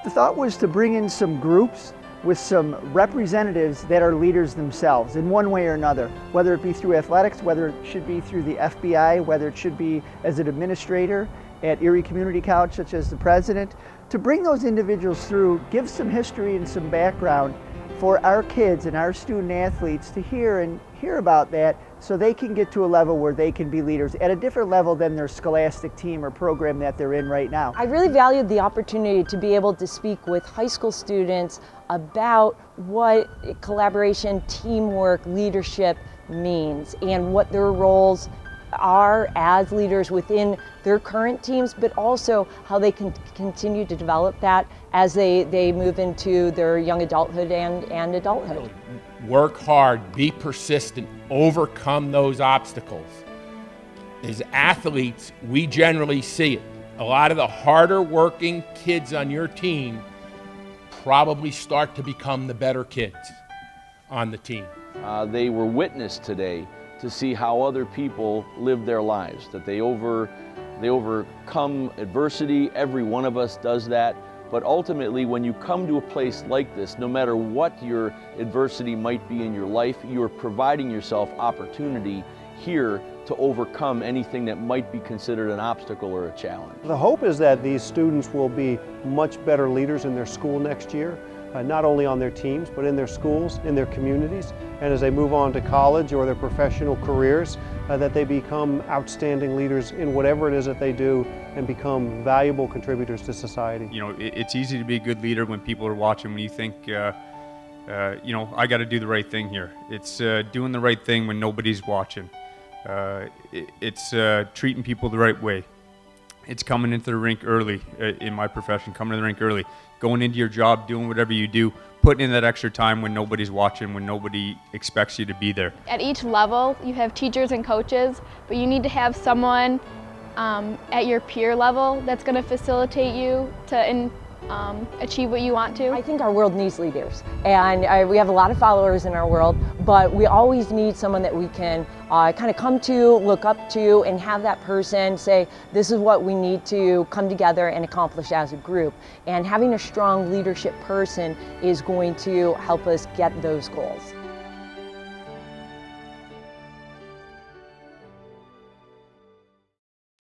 The thought was to bring in some groups with some representatives that are leaders themselves in one way or another, whether it be through athletics, whether it should be through the FBI, whether it should be as an administrator at Erie Community College, such as the president, to bring those individuals through, give some history and some background for our kids and our student athletes to hear about that, so they can get to a level where they can be leaders at a different level than their scholastic team or program that they're in right now. I really valued the opportunity to be able to speak with high school students about what collaboration, teamwork, leadership means and what their roles are as leaders within their current teams, but also how they can continue to develop that as they move into their young adulthood and adulthood. Work hard, be persistent, overcome those obstacles. As athletes, we generally see it. A lot of the harder working kids on your team probably start to become the better kids on the team. They were witness today to see how other people live their lives, that they overcome adversity. Every one of us does that. But ultimately, when you come to a place like this, no matter what your adversity might be in your life, you are providing yourself opportunity here to overcome anything that might be considered an obstacle or a challenge. The hope is that these students will be much better leaders in their school next year, not only on their teams, but in their schools, in their communities, and as they move on to college or their professional careers, that they become outstanding leaders in whatever it is that they do and become valuable contributors to society. You know, it's easy to be a good leader when people are watching, when you think, you know, I got to do the right thing here. It's doing the right thing when nobody's watching. It's treating people the right way. It's coming into the rink early in my profession, coming to the rink early, going into your job, doing whatever you do, putting in that extra time when nobody's watching, when nobody expects you to be there. At each level, you have teachers and coaches, but you need to have someone at your peer level that's going to facilitate you to achieve what you want to. I think our world needs leaders, and we have a lot of followers in our world, but we always need someone that we can kind of come to, look up to, and have that person say, this is what we need to come together and accomplish as a group. And having a strong leadership person is going to help us get those goals.